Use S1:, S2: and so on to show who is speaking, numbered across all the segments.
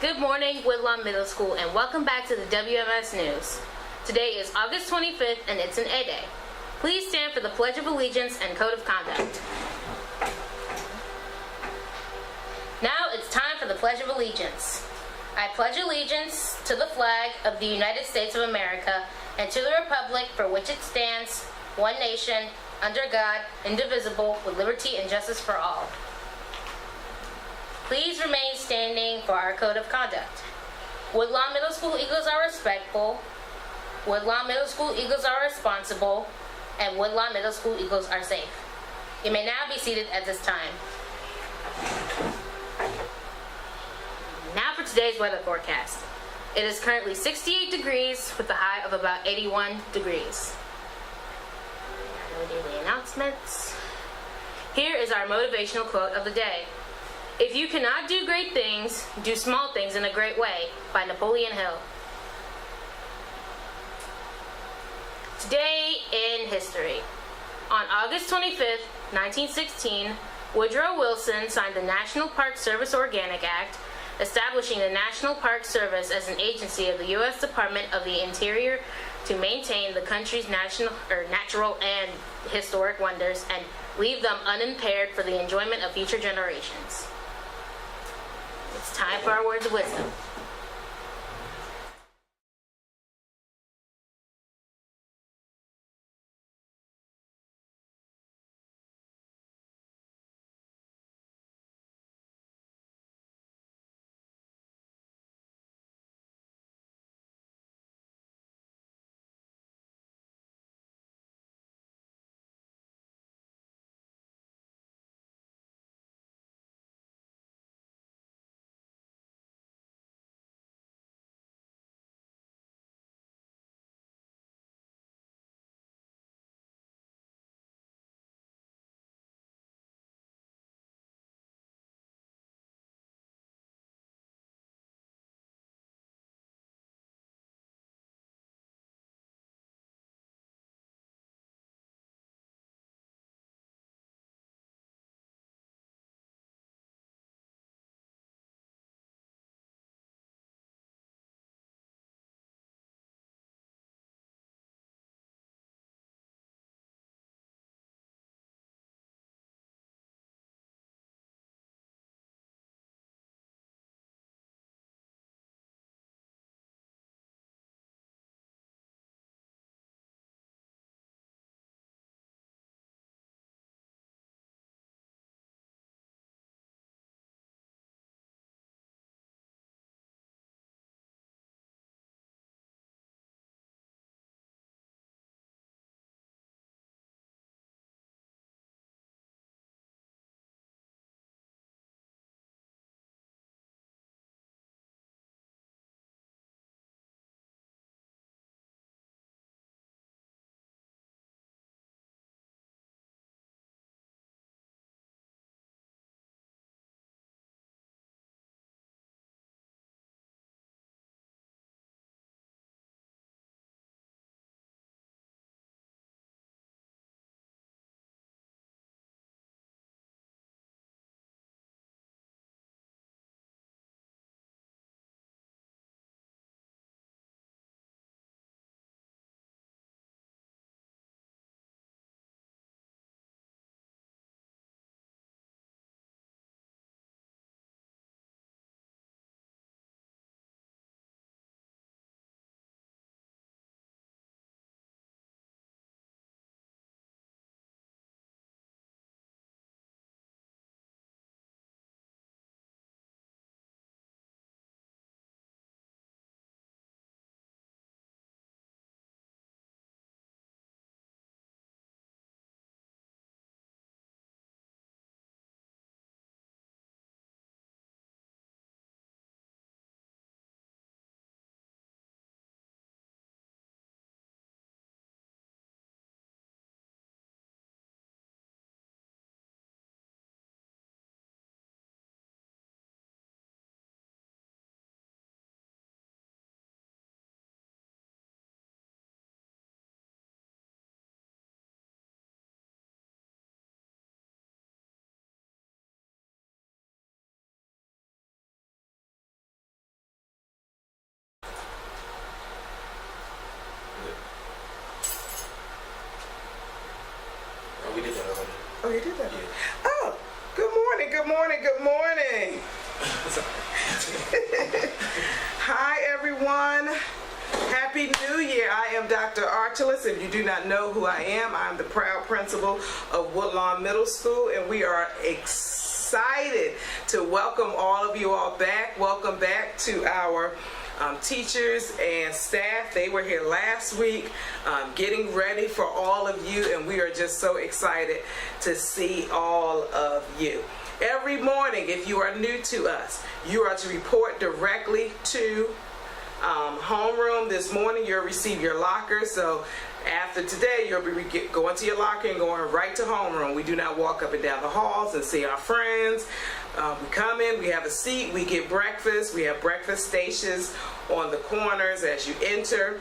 S1: Good morning, Woodlawn Middle School, and welcome back to the WMS News. Today is August 25th, and it's an A Day. Please stand for the Pledge of Allegiance and Code of Conduct. Now it's time for the Pledge of Allegiance. I pledge allegiance to the flag of the United States of America and to the republic for which it stands, one nation, under God, indivisible, with liberty and justice for all. Please remain standing for our code of conduct. Woodlawn Middle School Eagles are respectful. Woodlawn Middle School Eagles are responsible. And Woodlawn Middle School Eagles are safe. You may now be seated at this time. Now for today's weather forecast. It is currently 68 degrees with a high of about 81 degrees. No daily announcements. Here is our motivational quote of the day. If you cannot do great things, do small things in a great way, by Napoleon Hill. Today in history. On August 25th, 1916, Woodrow Wilson signed the National Park Service Organic Act, establishing the National Park Service as an agency of the U.S. Department of the Interior to maintain the country's natural and historic wonders and leave them unimpaired for the enjoyment of future generations. It's time for our words of wisdom.
S2: Oh, we did that already.
S3: Oh, you did that?
S2: Yeah.
S3: Oh, good morning, good morning, good morning. Hi, everyone. Happy New Year. I am Dr. Archulus. If you do not know who I am, I'm the proud principal of Woodlawn Middle School, and we are excited to welcome all of you all back. Welcome back to our teachers and staff. They were here last week getting ready for all of you, and we are just so excited to see all of you. Every morning, if you are new to us, you are to report directly to homeroom. This morning you'll receive your locker, so after today you'll be going to your locker and going right to homeroom. We do not walk up and down the halls and see our friends. We come in, we have a seat, we get breakfast. We have breakfast stations on the corners as you enter,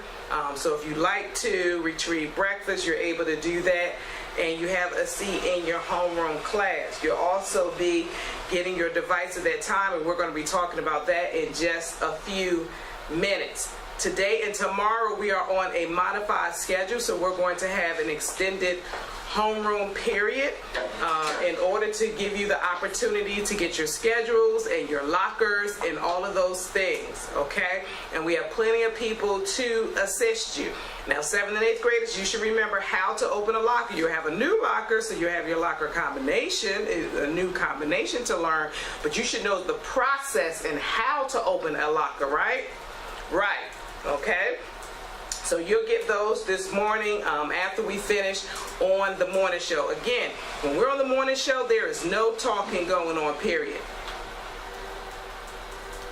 S3: so if you like to retrieve breakfast, you're able to do that, and you have a seat in your homeroom class. You'll also be getting your device at that time, and we're going to be talking about that in just a few minutes. Today and tomorrow we are on a modified schedule, so we're going to have an extended homeroom period in order to give you the opportunity to get your schedules and your lockers and all of those things, okay? And we have plenty of people to assist you. Now, 7th and 8th graders, you should remember how to open a locker. You have a new locker, so you have your locker combination, a new combination to learn, but you should know the process and how to open a locker, right? Right, okay? So you'll get those this morning after we finish on the morning show. Again, when we're on the morning show, there is no talking going on, period.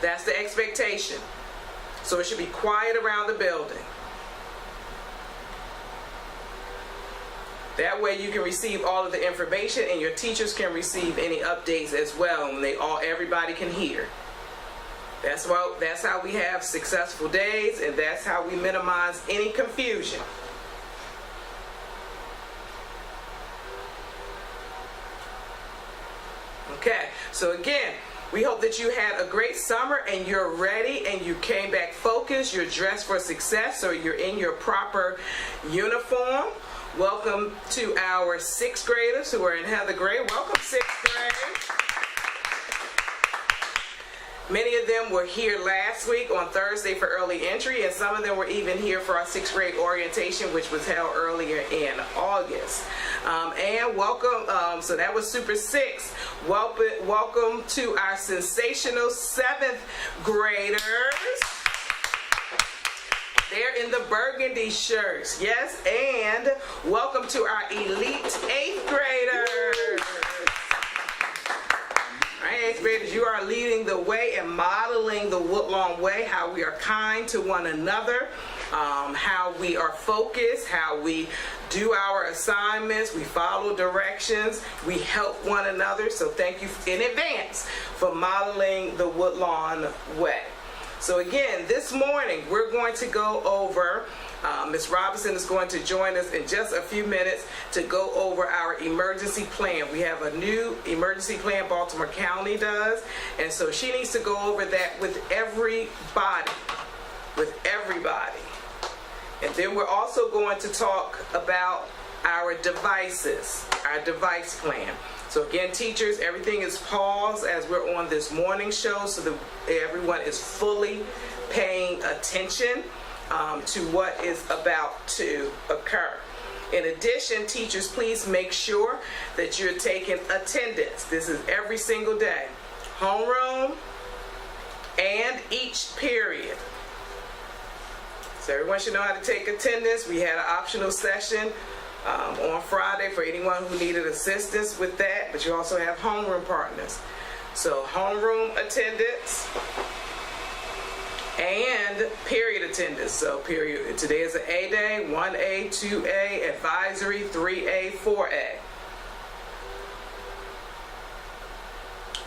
S3: That's the expectation. So it should be quiet around the building. That way you can receive all of the information, and your teachers can receive any updates as well, and everybody can hear. That's how we have successful days, and that's how we minimize any confusion. Okay, so again, we hope that you had a great summer and you're ready and you came back focused, you're dressed for success, or you're in your proper uniform. Welcome to our 6th graders who are in Heather grade. Welcome, 6th grade. Many of them were here last week on Thursday for early entry, and some of them were even here for our 6th grade orientation, which was held earlier in August. And welcome, so that was Super 6. Welcome to our sensational 7th graders. They're in the burgundy shirts, yes, and welcome to our elite 8th graders. All right, 8th graders, you are leading the way and modeling the Woodlawn way, how we are kind to one another, how we are focused, how we do our assignments, we follow directions, we help one another. So thank you in advance for modeling the Woodlawn way. So again, this morning we're going to go over, Ms. Robinson is going to join us in just a few minutes to go over our emergency plan. We have a new emergency plan Baltimore County does, and so she needs to go over that with everybody. And then we're also going to talk about our devices, our device plan. So again, teachers, everything is paused as we're on this morning show so that everyone is fully paying attention to what is about to occur. In addition, teachers, please make sure that you're taking attendance. This is every single day. Homeroom and each period. So everyone should know how to take attendance. We had an optional session on Friday for anyone who needed assistance with that, but you also have homeroom partners. So homeroom attendance and period attendance. So period, today is an A day, 1A, 2A, advisory, 3A, 4A.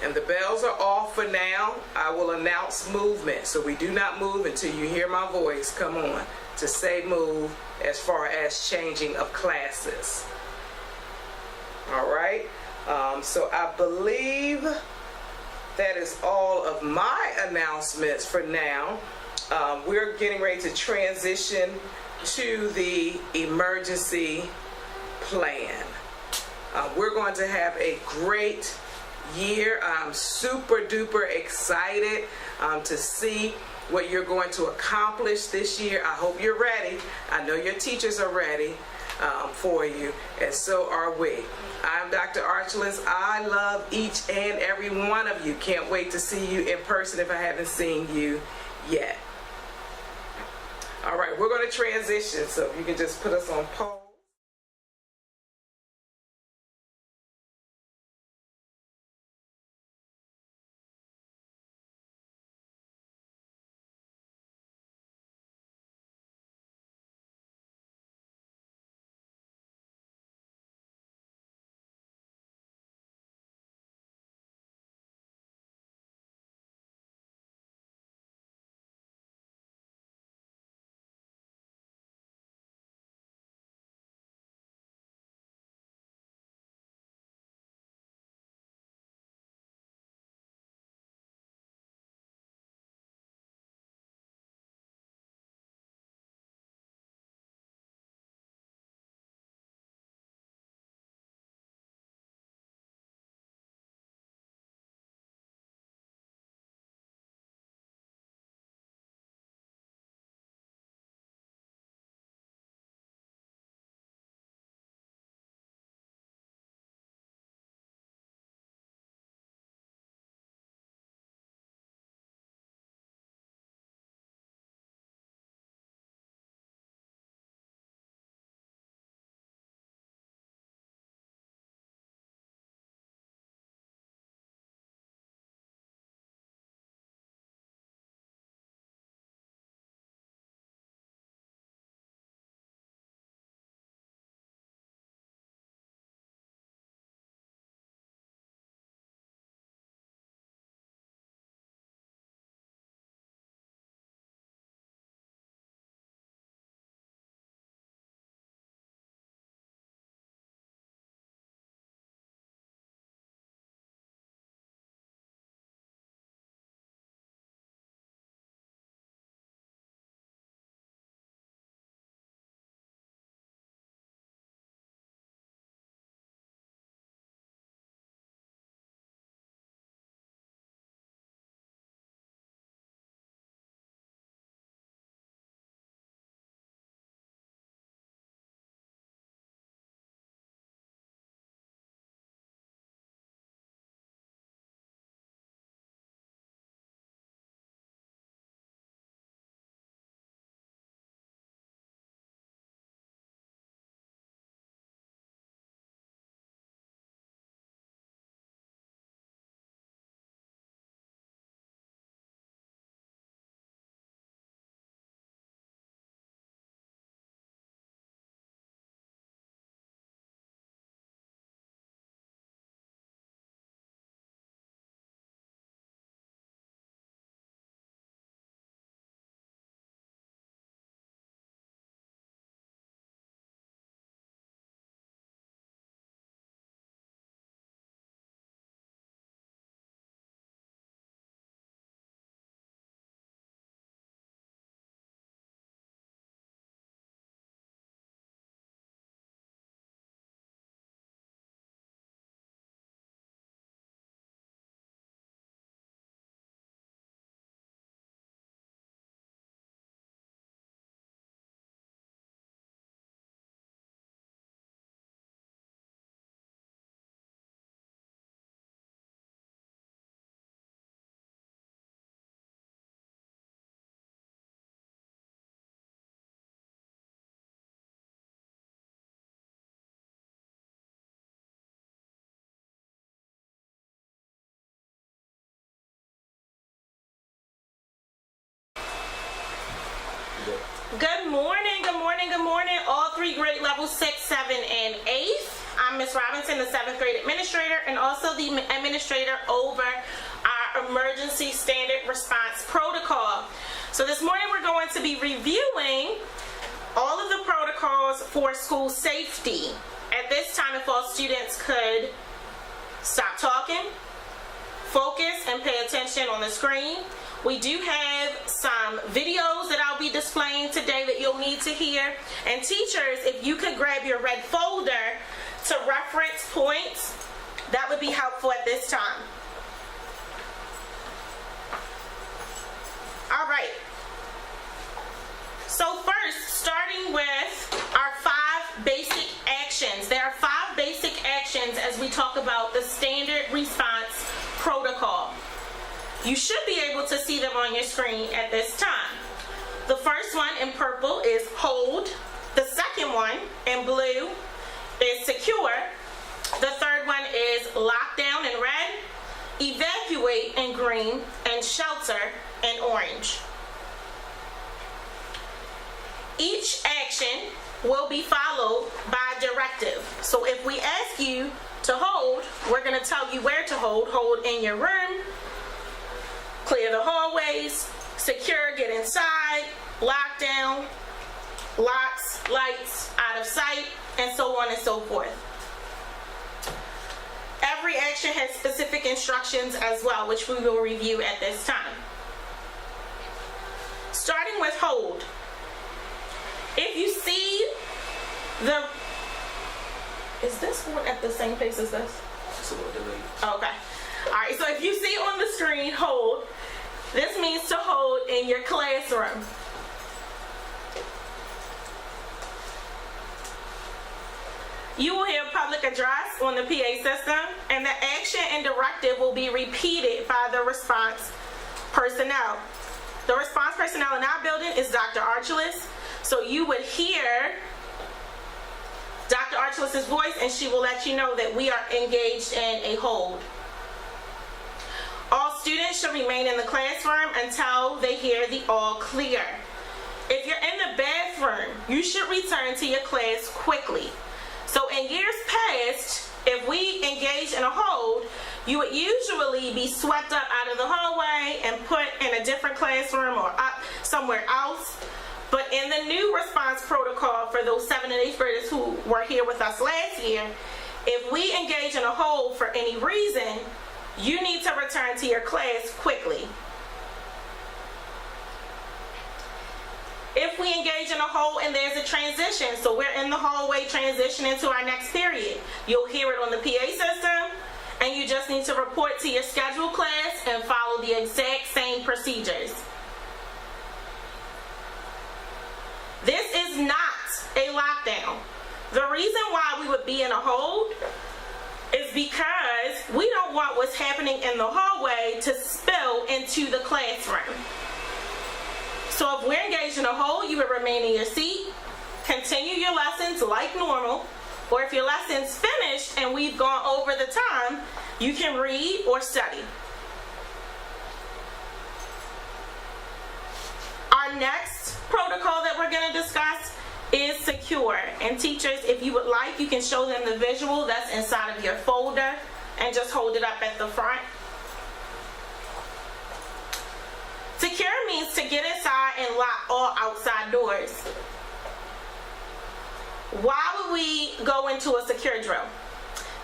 S3: And the bells are off for now. I will announce movement. So we do not move until you hear my voice come on to say move as far as changing of classes. All right. So I believe that is all of my announcements for now. We're getting ready to transition to the emergency plan. We're going to have a great year. I'm super duper excited to see what you're going to accomplish this year. I hope you're ready. I know your teachers are ready for you, and so are we. I'm Dr. Archulus. I love each and every one of you. Can't wait to see you in person if I haven't seen you yet. All right, we're going to transition, so if you can just put us on pause.
S2: Good morning, good morning, good morning, all three grade levels, 6, 7, and 8. I'm Miss Robinson, the 7th grade administrator, and also the administrator over our emergency standard response protocol. So this morning we're going to be reviewing all of the protocols for school safety. At this time, if all students could stop talking, focus, and pay attention on the screen. We do have some videos that I'll be displaying today that you'll need to hear. And teachers, if you could grab your red folder to reference points, that would be helpful at this time. All right. So first, starting with our 5 basic actions. There are 5 basic actions as we talk about the standard response protocol. You should be able to see them on your screen at this time. The first one in purple is hold. The second one in blue is secure. The third one is lockdown in red, evacuate in green, and shelter in orange. Each action will be followed by a directive. So if we ask you to hold, we're going to tell you where to hold. Hold in your room, clear the hallways, secure, get inside, lockdown, locks, lights, out of sight, and so on and so forth. Every action has specific instructions as well, which we will review at this time. Starting with hold. If you see is this one at the same pace as this?
S3: It's a little delayed.
S2: Okay. All right, so if you see on the screen hold, this means to hold in your classroom. You will hear public address on the PA system, and the action and directive will be repeated by the response personnel. The response personnel in our building is Dr. Archulus, so you would hear Dr. Archulus's voice, and she will let you know that we are engaged in a hold. All students should remain in the classroom until they hear the all clear. If you're in the bathroom, you should return to your class quickly. So in years past, if we engage in a hold, you would usually be swept up out of the hallway and put in a different classroom or up somewhere else. But in the new response protocol for those 7th and 8th graders who were here with us last year, if we engage in a hold for any reason, you need to return to your class quickly. If we engage in a hold and there's a transition, so we're in the hallway transitioning to our next period, you'll hear it on the PA system, and you just need to report to your scheduled class and follow the exact same procedures. This is not a lockdown. The reason why we would be in a hold is because we don't want what's happening in the hallway to spill into the classroom. So if we're engaged in a hold, you would remain in your seat, continue your lessons like normal, or if your lesson's finished and we've gone over the time, you can read or study. Our next protocol that we're going to discuss is secure. And teachers, if you would like, you can show them the visual that's inside of your folder and just hold it up at the front. Secure means to get inside and lock all outside doors. Why would we go into a secure drill?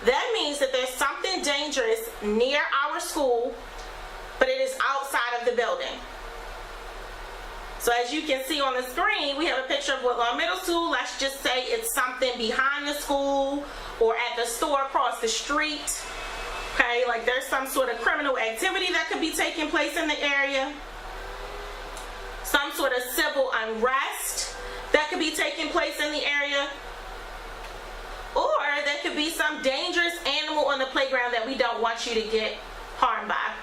S2: That means that there's something dangerous near our school, but it is outside of the building. So as you can see on the screen, we have a picture of Woodlawn Middle School. Let's just say it's something behind the school or at the store across the street. Okay, like there's some sort of criminal activity that could be taking place in the area. Some sort of civil unrest that could be taking place in the area. Or there could be some dangerous animal on the playground that we don't want you to get harmed by.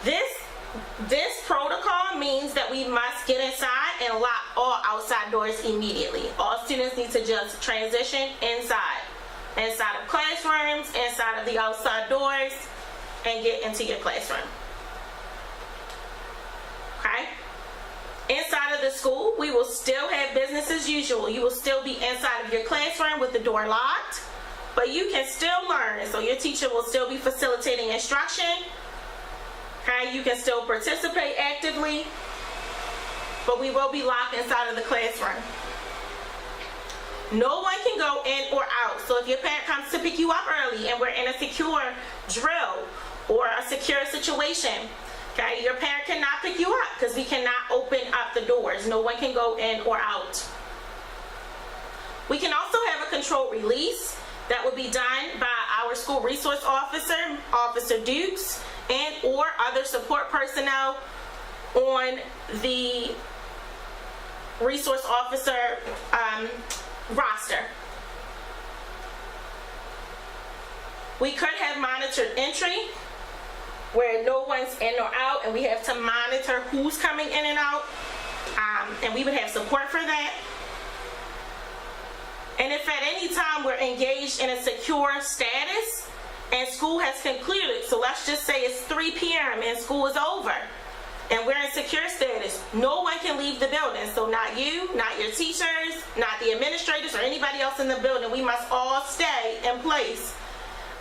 S2: This protocol means that we must get inside and lock all outside doors immediately. All students need to just transition inside of classrooms, inside of the outside doors, and get into your classroom. Okay? Inside of the school, we will still have business as usual. You will still be inside of your classroom with the door locked, but you can still learn. So your teacher will still be facilitating instruction. Okay, you can still participate actively, but we will be locked inside of the classroom. No one can go in or out. So if your parent comes to pick you up early and we're in a secure drill or a secure situation, okay, your parent cannot pick you up because we cannot open up the doors. No one can go in or out. We can also have a controlled release that would be done by our school resource officer, Officer Dukes, and or other support personnel on the resource officer roster. We could have monitored entry, where no one's in or out, and we have to monitor who's coming in and out, and we would have support for that. And if at any time we're engaged in a secure status and school has concluded, so let's just say it's 3 p.m. and school is over, and we're in secure status, no one can leave the building. So not you, not your teachers, not the administrators, or anybody else in the building. We must all stay in place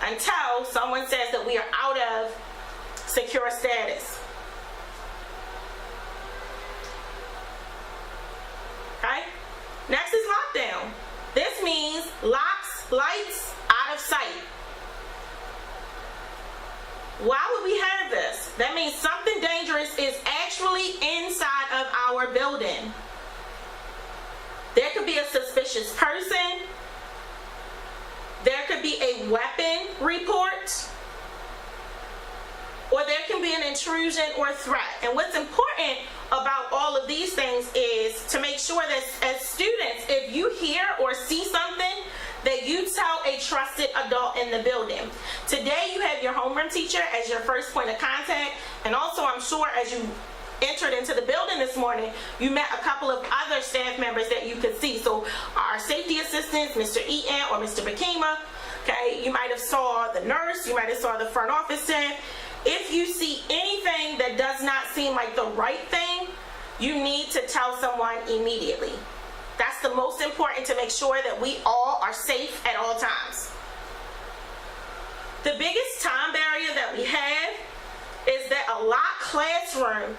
S2: until someone says that we are out of secure status. Okay? Next is lockdown. This means locks, lights, out of sight. Why would we have this? That means something dangerous is actually inside of our building. There could be a suspicious person. There could be a weapon report. Or there can be an intrusion or threat. And what's important about all of these things is to make sure that as students, if you hear or see something, that you tell a trusted adult in the building. Today you have your homeroom teacher as your first point of contact, and also I'm sure as you entered into the building this morning, you met a couple of other staff members that you could see. So our safety assistants, Mr. Eaton or Mr. Bakima, okay, you might have saw the nurse, you might have saw the front office staff. If you see anything that does not seem like the right thing, you need to tell someone immediately. That's the most important, to make sure that we all are safe at all times. The biggest time barrier that we have is that a locked classroom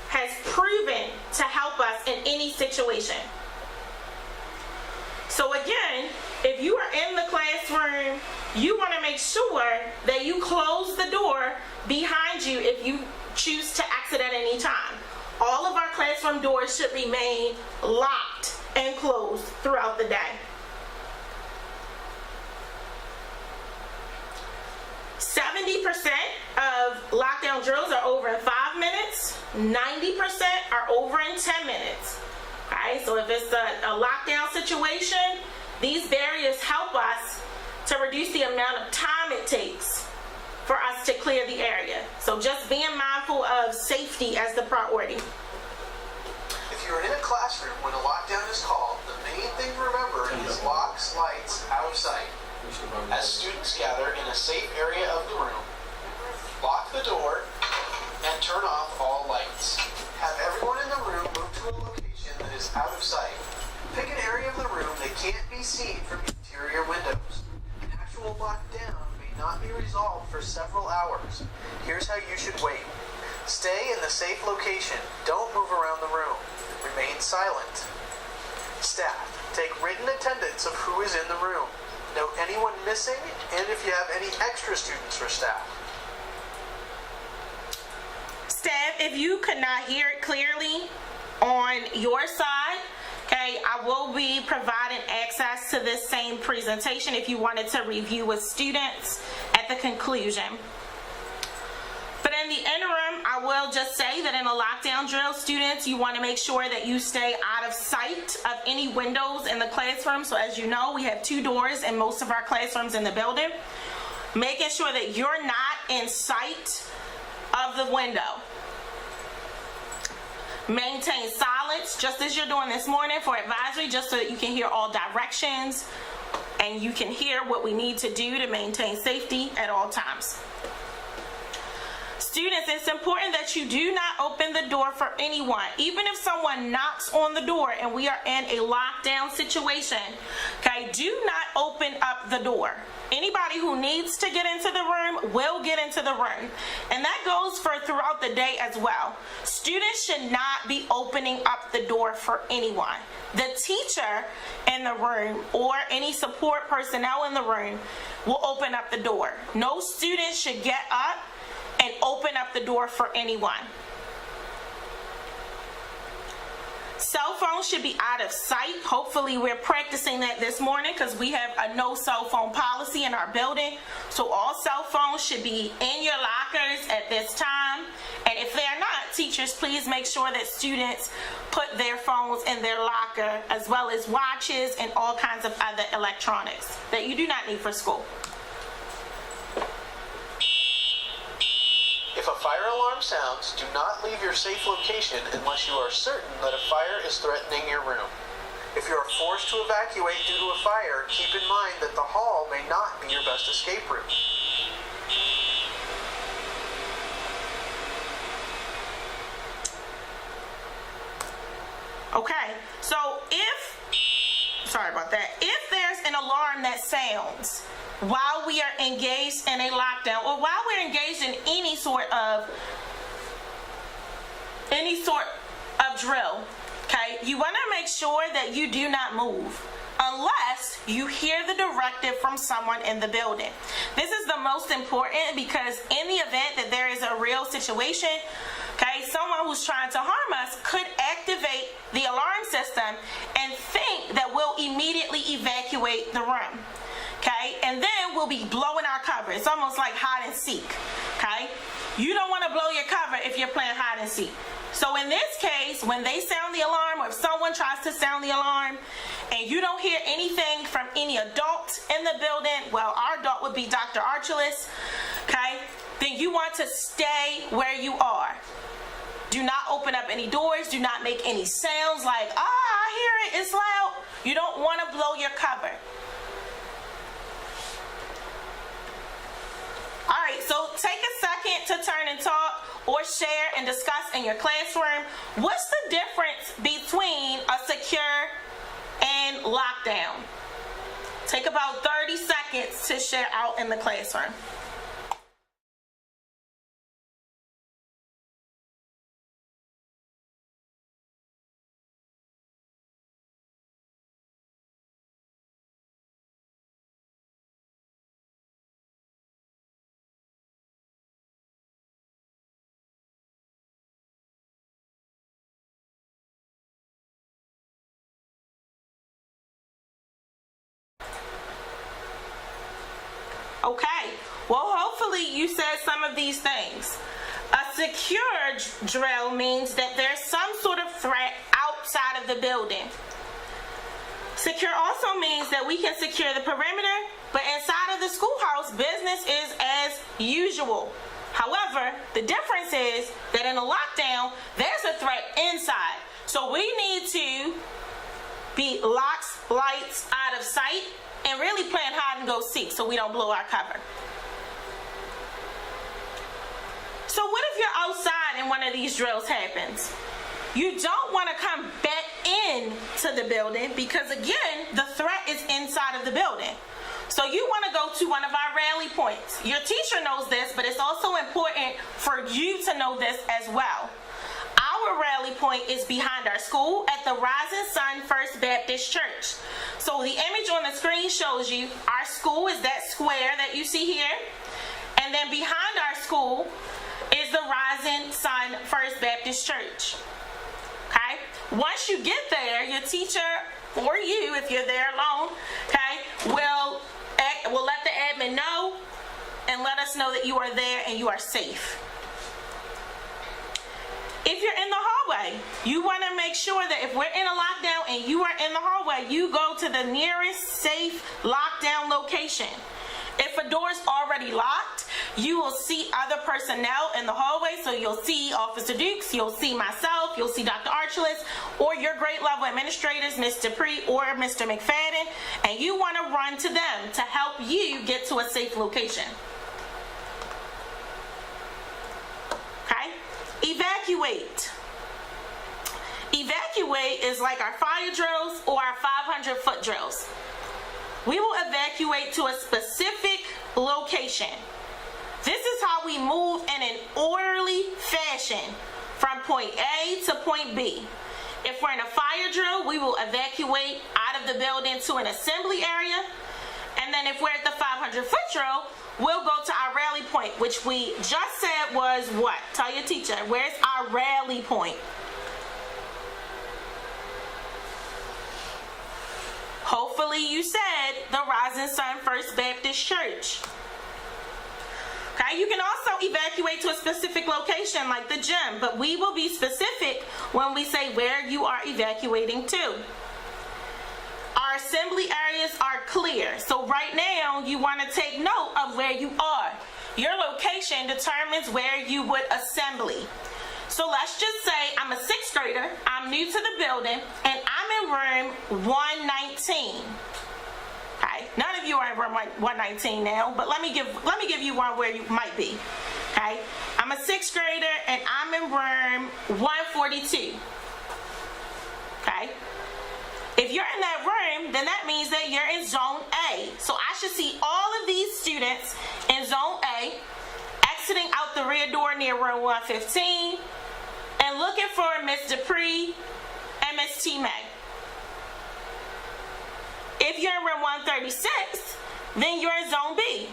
S2: has proven to help us in any situation. So again, if you are in the classroom, you want to make sure that you close the door behind you if you choose to exit at any time. All of our classroom doors should remain locked and closed throughout the day. 70% of lockdown drills are over in 5 minutes. 90% are over in 10 minutes. Okay, so if it's a lockdown situation, these barriers help us to reduce the amount of time it takes for us to clear the area. So just being mindful of safety as the priority.
S4: If you're in a classroom when a lockdown is called, the main thing to remember is locks, lights, out of sight. As students gather in a safe area of the room, lock the door and turn off all lights. Have everyone in the room move to a location that is out of sight. Pick an area of the room that can't be seen from interior windows. An actual lockdown may not be resolved for several hours. Here's how you should wait. Stay in the safe location. Don't move around the room. Remain silent. Staff, take written attendance of who is in the room. Note anyone missing, and if you have any extra students for staff.
S2: Staff, if you could not hear it clearly on your side, okay, I will be providing access to this same presentation if you wanted to review with students at the conclusion. But in the interim, I will just say that in a lockdown drill, students, you want to make sure that you stay out of sight of any windows in the classroom. So as you know, we have 2 doors in most of our classrooms in the building. Making sure that you're not in sight of the window. Maintain silence, just as you're doing this morning for advisory, just so that you can hear all directions and you can hear what we need to do to maintain safety at all times. Students, it's important that you do not open the door for anyone. Even if someone knocks on the door and we are in a lockdown situation, okay, do not open up the door. Anybody who needs to get into the room will get into the room. And that goes for throughout the day as well. Students should not be opening up the door for anyone. The teacher in the room or any support personnel in the room will open up the door. No student should get up and open up the door for anyone. Cell phones should be out of sight. Hopefully we're practicing that this morning because we have a no cell phone policy in our building. So all cell phones should be in your lockers at this time. And if they're not, teachers, please make sure that students put their phones in their locker, as well as watches and all kinds of other electronics that you do not need for school.
S4: If a fire alarm sounds, do not leave your safe location unless you are certain that a fire is threatening your room. If you are forced to evacuate due to a fire, keep in mind that the hall may not be your best escape route.
S2: Okay, so sorry about that, if there's an alarm that sounds while we are engaged in a lockdown, or while we're engaged in any sort of drill, okay, you want to make sure that you do not move unless you hear the directive from someone in the building. This is the most important because in the event that there is a real situation, okay, someone who's trying to harm us could activate the alarm system and think that we'll immediately evacuate the room. Okay, and then we'll be blowing our cover. It's almost like hide and seek. Okay, you don't want to blow your cover if you're playing hide and seek. So in this case, when they sound the alarm, or if someone tries to sound the alarm, and you don't hear anything from any adult in the building, well, our adult would be Dr. Archulus, okay, then you want to stay where you are. Do not open up any doors. Do not make any sounds like, I hear it, it's loud. You don't want to blow your cover. All right, so take a second to turn and talk or share and discuss in your classroom. What's the difference between a secure and lockdown? Take about 30 seconds to share out in the classroom. Okay, well, hopefully you said some of these things. A secure drill means that there's some sort of threat outside of the building. Secure also means that we can secure the perimeter, but inside of the schoolhouse, business is as usual. However, the difference is that in a lockdown, there's a threat inside. So we need to be locks, lights, out of sight, and really playing hide and go seek so we don't blow our cover. So what if you're outside and one of these drills happens? You don't want to come back into the building because, again, the threat is inside of the building. So you want to go to one of our rally points. Your teacher knows this, but it's also important for you to know this as well. Our rally point is behind our school at the Rising Sun First Baptist Church. So the image on the screen shows you our school is that square that you see here. And then behind our school is the Rising Sun First Baptist Church. Okay? Once you get there, your teacher or you, if you're there alone, okay, will let the admin know and let us know that you are there and you are safe. If you're in the hallway, you want to make sure that if we're in a lockdown and you are in the hallway, you go to the nearest safe lockdown location. If a door is already locked, you will see other personnel in the hallway. So you'll see Officer Dukes, you'll see myself, you'll see Dr. Archulus, or your grade level administrators, Ms. Dupree or Mr. McFadden, and you want to run to them to help you get to a safe location. Okay? Evacuate. Evacuate is like our fire drills or our 500-foot drills. We will evacuate to a specific location. This is how we move in an orderly fashion from point A to point B. If we're in a fire drill, we will evacuate out of the building to an assembly area. And then if we're at the 500-foot drill, we'll go to our rally point, which we just said was what? Tell your teacher, where's our rally point? Hopefully you said the Rising Sun First Baptist Church. Okay, you can also evacuate to a specific location like the gym, but we will be specific when we say where you are evacuating to. Our assembly areas are clear, so right now you want to take note of where you are. Your location determines where you would assembly. So let's just say I'm a 6th grader, I'm new to the building, and I'm in room 119. Okay, none of you are in room 119 now, but let me give you one where you might be. Okay, I'm a 6th grader and I'm in room 142. Okay, if you're in that room, then that means that you're in zone A. So I should see all of these students in zone A, exiting out the rear door near room 115, and looking for Miss Dupree and Miss T. May. If you're in room 136, then you're in zone B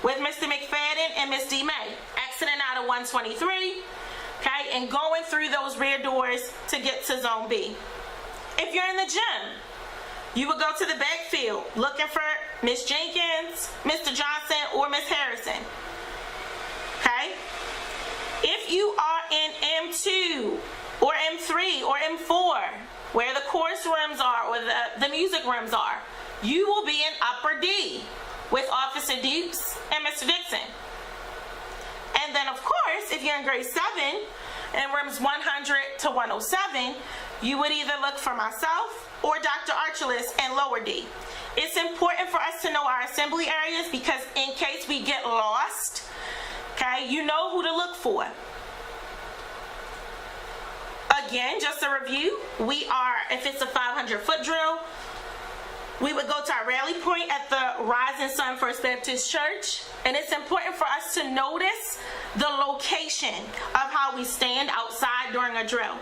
S2: with Mr. McFadden and Miss D. May, exiting out of 123, okay, and going through those rear doors to get to zone B. If you're in the gym, you would go to the backfield looking for Miss Jenkins, Mr. Johnson, or Miss Harrison. Okay? If you are in M2 or M3 or M4, where the chorus rooms are or the music rooms are, you will be in upper D with Officer Dukes and Mr. Dixon. And then of course, if you're in grade 7, in rooms 100 to 107, you would either look for myself or Dr. Archulus in lower D. It's important for us to know our assembly areas because in case we get lost, okay, you know who to look for. Again, just a review, if it's a 500-foot drill, we would go to our rally point at the Rising Sun First Baptist Church, and it's important for us to notice the location of how we stand outside during a drill.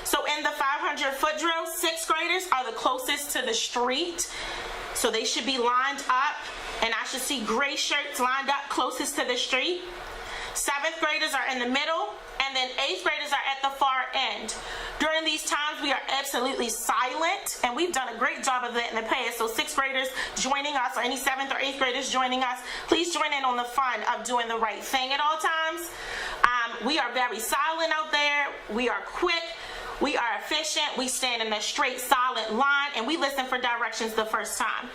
S2: So in the 500-foot drill, 6th graders are the closest to the street, so they should be lined up, and I should see gray shirts lined up closest to the street. 7th graders are in the middle, and then 8th graders are at the far end. During these times, we are absolutely silent, and we've done a great job of that in the past. So 6th graders joining us, or any 7th or 8th graders joining us, please join in on the fun of doing the right thing at all times. We are very silent out there. We are quick. We are efficient. We stand in a straight, solid line, and we listen for directions the first time.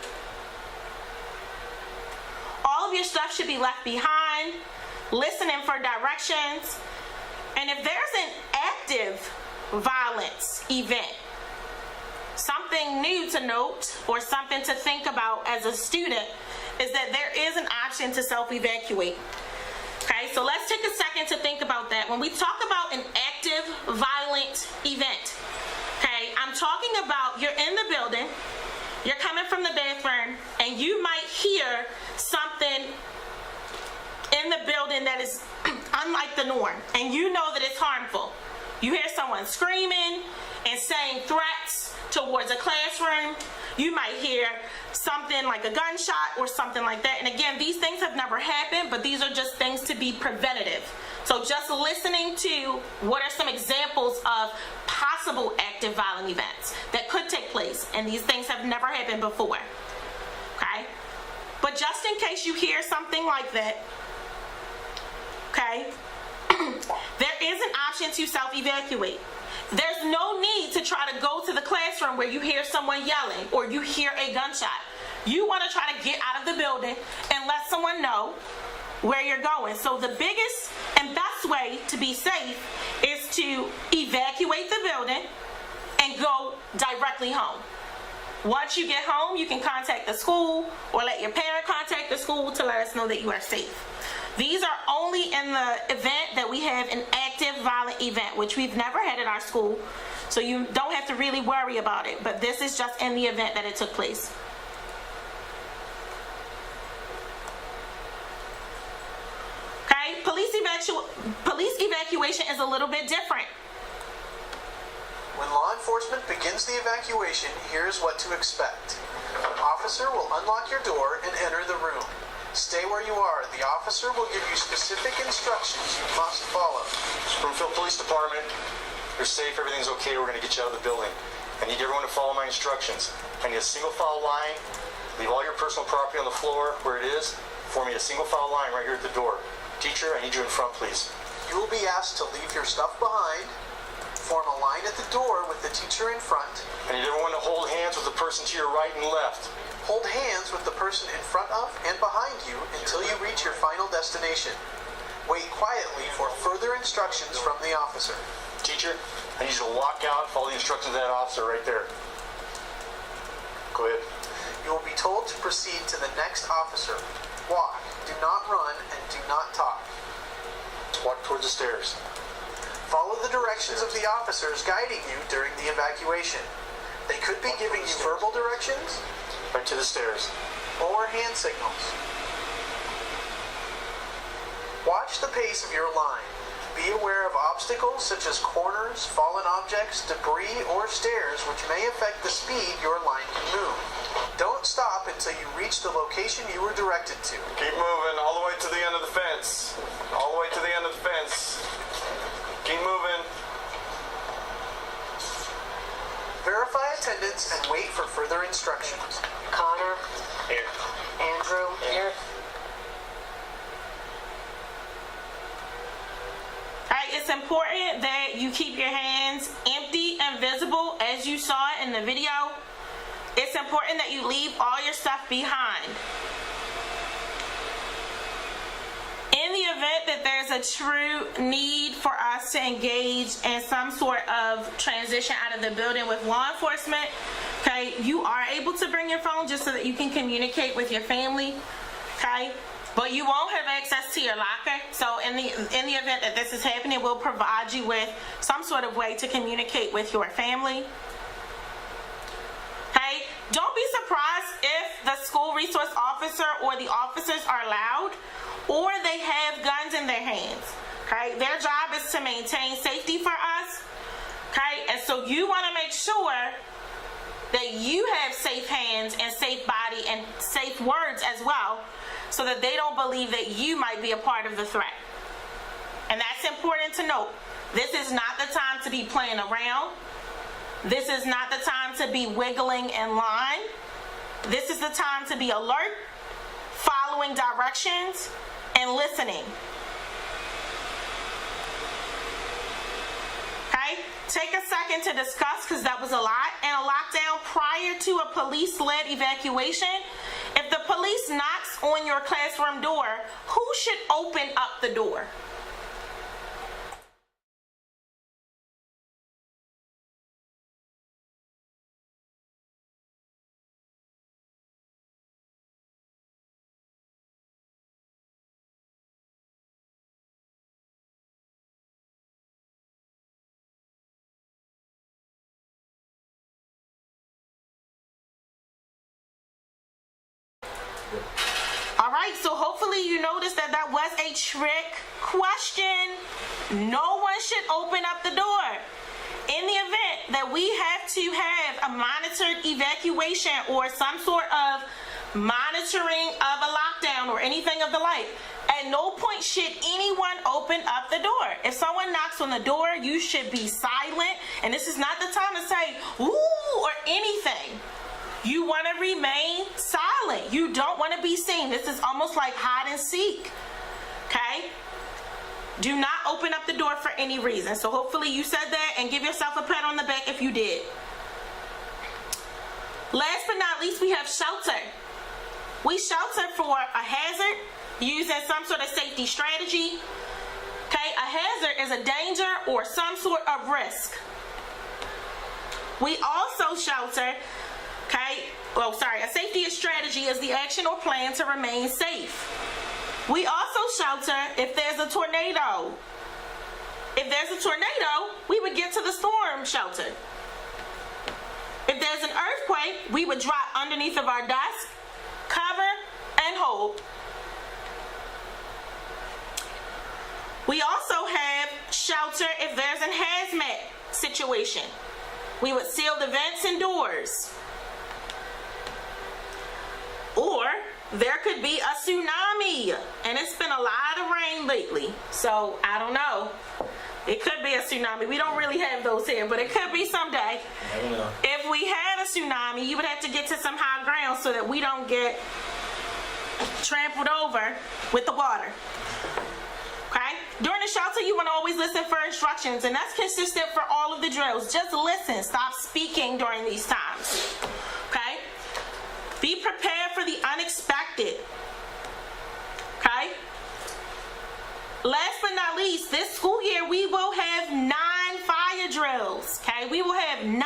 S2: All of your stuff should be left behind, listening for directions. And if there's an active violence event, something new to note or something to think about as a student is that there is an option to self-evacuate. Okay, so let's take a second to think about that. When we talk about an active violent event, okay, I'm talking about you're in the building, you're coming from the bathroom, and you might hear something in the building that is unlike the norm, and you know that it's harmful. You hear someone screaming and saying threats towards a classroom. You might hear something like a gunshot or something like that. And again, these things have never happened, but these are just things to be preventative. So just listening to what are some examples of possible active violent events that could take place, and these things have never happened before. Okay? But just in case you hear something like that, okay, there is an option to self-evacuate. There's no need to try to go to the classroom where you hear someone yelling or you hear a gunshot. You want to try to get out of the building and let someone know where you're going. So the biggest and best way to be safe is to evacuate the building and go directly home. Once you get home, you can contact the school or let your parent contact the school to let us know that you are safe. These are only in the event that we have an active violent event, which we've never had at our school, so you don't have to really worry about it, but this is just in the event that it took place. Okay, police evacuation is a little bit different.
S4: When law enforcement begins the evacuation, here's what to expect. An officer will unlock your door and enter the room. Stay where you are. The officer will give you specific instructions you must follow.
S5: Broomfield Police Department, you're safe, everything's okay, we're going to get you out of the building. I need everyone to follow my instructions. I need a single file line. Leave all your personal property on the floor where it is. Form me a single file line right here at the door. Teacher, I need you in front, please.
S4: You will be asked to leave your stuff behind, form a line at the door with the teacher in front,
S5: I need everyone to hold hands with the person to your right and left.
S4: hold hands with the person in front of and behind you until you reach your final destination. Wait quietly for further instructions from the officer.
S5: Teacher, I need you to walk out, follow the instructions of that officer right there. Go ahead.
S4: You will be told to proceed to the next officer. Walk, do not run, and do not talk.
S5: Walk towards the stairs.
S4: Follow the directions of the officers guiding you during the evacuation. They could be giving you verbal directions
S5: Right to the stairs.
S4: or hand signals. Watch the pace of your line. Be aware of obstacles such as corners, fallen objects, debris, or stairs which may affect the speed your line can move. Don't stop until you reach the location you were directed to.
S6: Keep moving all the way to the end of the fence. All the way to the end of the fence. Keep moving.
S4: Verify attendance and wait for further instructions.
S7: Connor,
S5: Here.
S7: Andrew, here.
S2: Alright, it's important that you keep your hands empty and visible as you saw it in the video. It's important that you leave all your stuff behind. In the event that there's a true need for us to engage in some sort of transition out of the building with law enforcement, okay, you are able to bring your phone just so that you can communicate with your family, okay? But you won't have access to your locker. So in the event that this is happening, we'll provide you with some sort of way to communicate with your family. Okay? Don't be surprised if the school resource officer or the officers are loud or they have guns in their hands. Okay? Their job is to maintain safety for us. Okay? And so you want to make sure that you have safe hands and safe body and safe words as well, so that they don't believe that you might be a part of the threat. And that's important to note. This is not the time to be playing around. This is not the time to be wiggling in line. This is the time to be alert, following directions, and listening. Okay? Take a second to discuss, because that was a lot. In a lockdown prior to a police-led evacuation, if the police knocks on your classroom door, who should open up the door? All right, so hopefully you noticed that that was a trick question. No one should open up the door. In the event that we have to have a monitored evacuation or some sort of monitoring of a lockdown or anything of the like, at no point should anyone open up the door. If someone knocks on the door, you should be silent, and this is not the time to say ooh or anything. You want to remain silent. You don't want to be seen. This is almost like hide and seek. Okay? Do not open up the door for any reason. So hopefully you said that, and give yourself a pat on the back if you did. Last but not least, we have shelter. We shelter for a hazard using some sort of safety strategy. Okay? A hazard is a danger or some sort of risk. We also shelter. Okay, a safety strategy is the action or plan to remain safe. We also shelter if there's a tornado. If there's a tornado, we would get to the storm shelter. If there's an earthquake, we would drop underneath of our desk, cover, and hold. We also have shelter if there's an hazmat situation. We would seal the vents and doors. Or there could be a tsunami, and it's been a lot of rain lately, so I don't know. It could be a tsunami. We don't really have those here, but it could be someday. If we had a tsunami, you would have to get to some high ground so that we don't get trampled over with the water. Okay? During the shelter, you want to always listen for instructions, and that's consistent for all of the drills. Just listen. Stop speaking during these times. Okay? Be prepared for the unexpected. Okay? Last but not least, this school year we will have 9 fire drills. Okay? We will have 9.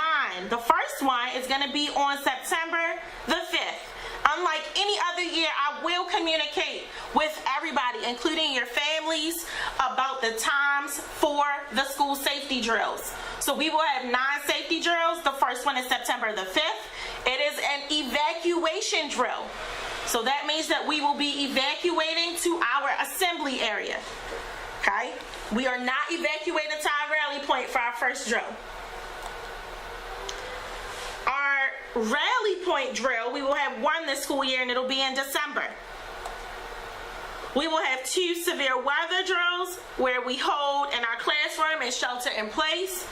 S2: The first one is going to be on September the 5th. Unlike any other year, I will communicate with everybody, including your families, about the times for the school safety drills. So we will have 9 safety drills. The first one is September the 5th. It is an evacuation drill. So that means that we will be evacuating to our assembly area. Okay? We are not evacuating to our rally point for our first drill. Our rally point drill, we will have 1 this school year, and it'll be in December. We will have 2 severe weather drills where we hold in our classroom and shelter in place.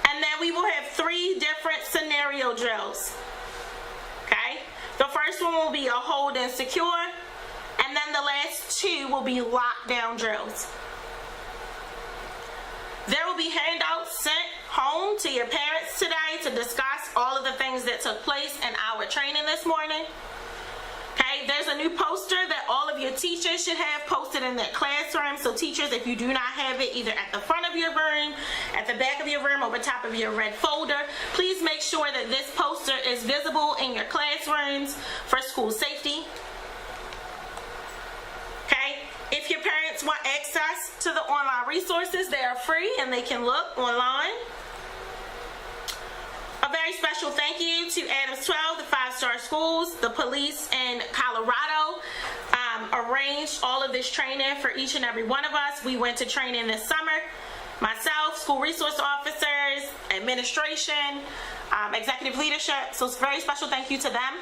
S2: And then we will have 3 different scenario drills. Okay? The first one will be a hold and secure, and then the last 2 will be lockdown drills. There will be handouts sent home to your parents today to discuss all of the things that took place in our training this morning. Okay, there's a new poster that all of your teachers should have posted in their classroom. So teachers, if you do not have it either at the front of your room, at the back of your room, over top of your red folder, please make sure that this poster is visible in your classrooms for school safety. Okay, if your parents want access to the online resources, they are free and they can look online. A very special thank you to Adams 12, the 5-star schools, the police in Colorado arranged all of this training for each and every one of us. We went to training this summer. Myself, school resource officers, administration, executive leadership. So it's a very special thank you to them.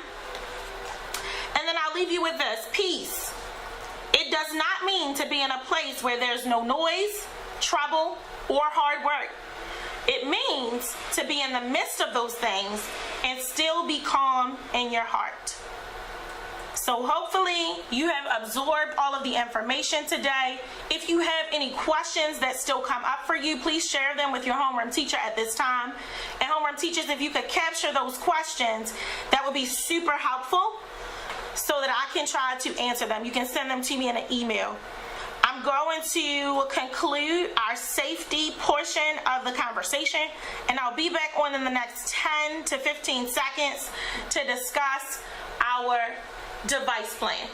S2: And then I'll leave you with this. Peace. It does not mean to be in a place where there's no noise, trouble, or hard work. It means to be in the midst of those things and still be calm in your heart. So hopefully you have absorbed all of the information today. If you have any questions that still come up for you, please share them with your homeroom teacher at this time. And homeroom teachers, if you could capture those questions, that would be super helpful so that I can try to answer them. You can send them to me in an email. I'm going to conclude our safety portion of the conversation, and I'll be back on in the next 10 to 15 seconds to discuss our device plan.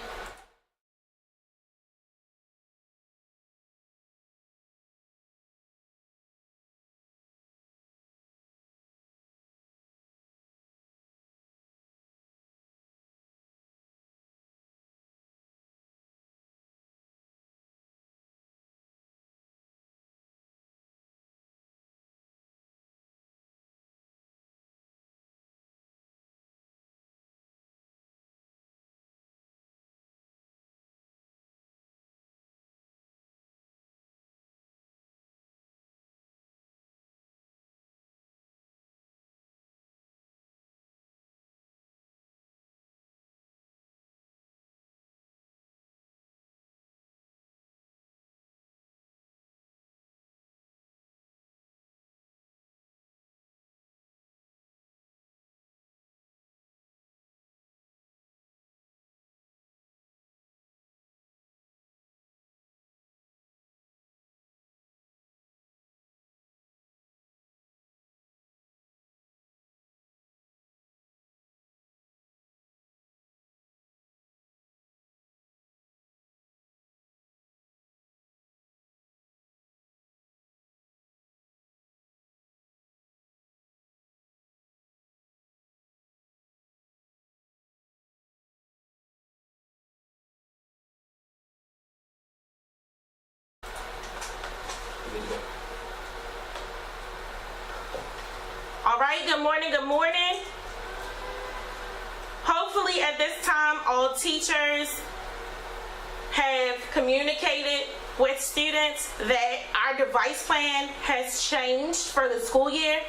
S2: All right, good morning, good morning. Hopefully at this time, all teachers have communicated with students that our device plan has changed for the school year.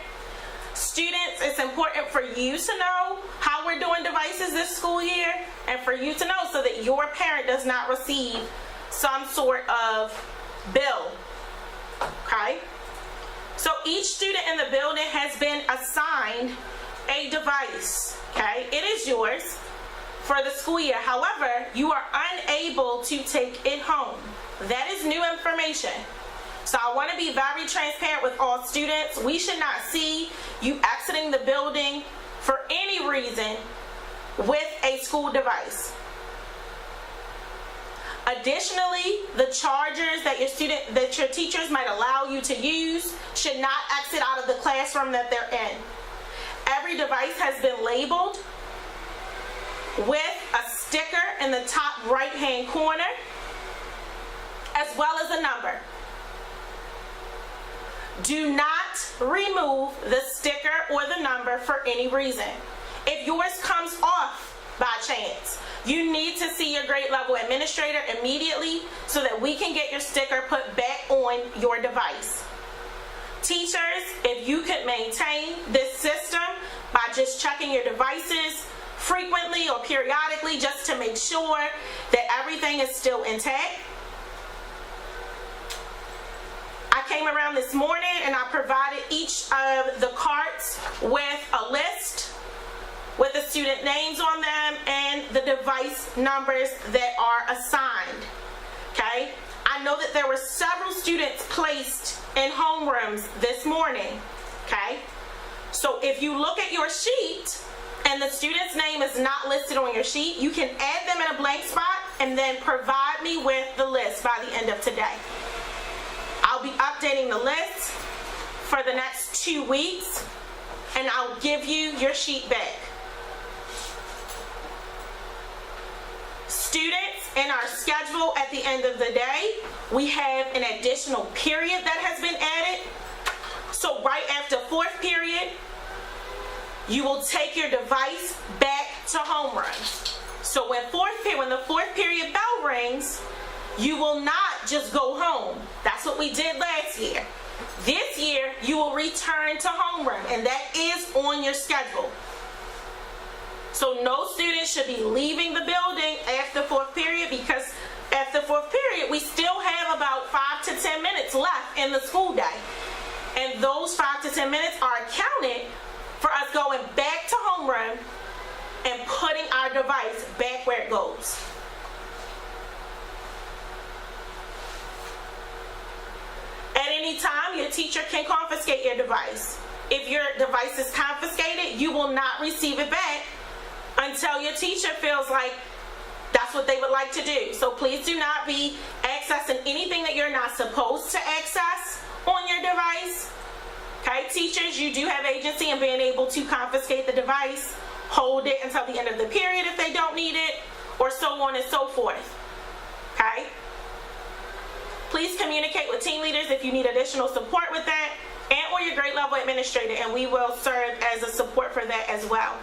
S2: Students, it's important for you to know how we're doing devices this school year, and for you to know so that your parent does not receive some sort of bill, okay? So each student in the building has been assigned a device, okay? It is yours for the school year. However, you are unable to take it home. That is new information. So I want to be very transparent with all students. We should not see you exiting the building for any reason with a school device. Additionally, the chargers that your teachers might allow you to use should not exit out of the classroom that they're in. Every device has been labeled with a sticker in the top right-hand corner, as well as a number. Do not remove the sticker or the number for any reason. If yours comes off by chance, you need to see your grade level administrator immediately so that we can get your sticker put back on your device. Teachers, if you could maintain this system by just checking your devices frequently or periodically just to make sure that everything is still intact. I came around this morning and I provided each of the carts with a list with the student names on them and the device numbers that are assigned, okay? I know that there were several students placed in homerooms this morning, okay? So if you look at your sheet and the student's name is not listed on your sheet, you can add them in a blank spot and then provide me with the list by the end of today. I'll be updating the list for the next 2 weeks and I'll give you your sheet back. Students, in our schedule at the end of the day, we have an additional period that has been added. So right after fourth period, you will take your device back to homeroom. So when the fourth period bell rings, you will not just go home. That's what we did last year. This year, you will return to homeroom, and that is on your schedule. So no student should be leaving the building after fourth period, because after fourth period, we still have about 5 to 10 minutes left in the school day. And those 5 to 10 minutes are accounted for us going back to homeroom and putting our device back where it goes. At any time, your teacher can confiscate your device. If your device is confiscated, you will not receive it back until your teacher feels like that's what they would like to do. So please do not be accessing anything that you're not supposed to access on your device. Okay, teachers, you do have agency in being able to confiscate the device, hold it until the end of the period if they don't need it, or so on and so forth. Okay? Please communicate with team leaders if you need additional support with that, and or your grade level administrator, and we will serve as a support for that as well.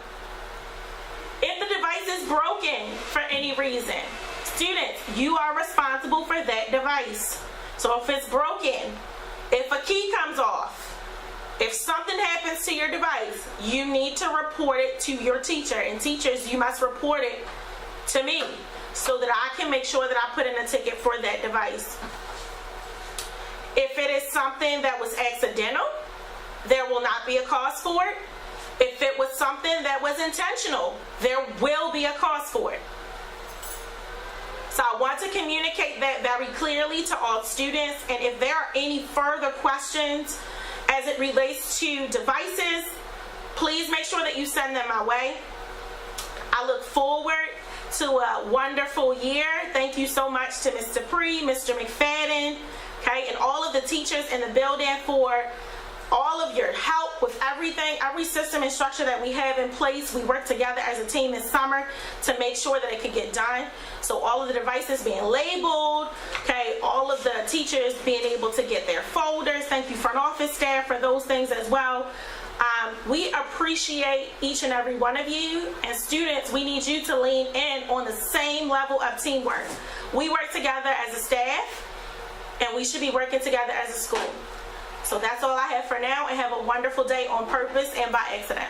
S2: If the device is broken for any reason, students, you are responsible for that device. So if it's broken, if a key comes off, if something happens to your device, you need to report it to your teacher. And teachers, you must report it to me so that I can make sure that I put in a ticket for that device. If it is something that was accidental, there will not be a cost for it. If it was something that was intentional, there will be a cost for it. So I want to communicate that very clearly to all students. And if there are any further questions as it relates to devices, please make sure that you send them my way. I look forward to a wonderful year. Thank you so much to Mr. Dupree, Mr. McFadden, okay, and all of the teachers in the building for all of your help with everything, every system and structure that we have in place. We worked together as a team this summer to make sure that it could get done. So all of the devices being labeled, okay, all of the teachers being able to get their folders. Thank you front office staff for those things as well. We appreciate each and every one of you, and students, we need you to lean in on the same level of teamwork. We work together as a staff. and we should be working together as a school. So that's all I have for now, and have a wonderful day on purpose and by accident.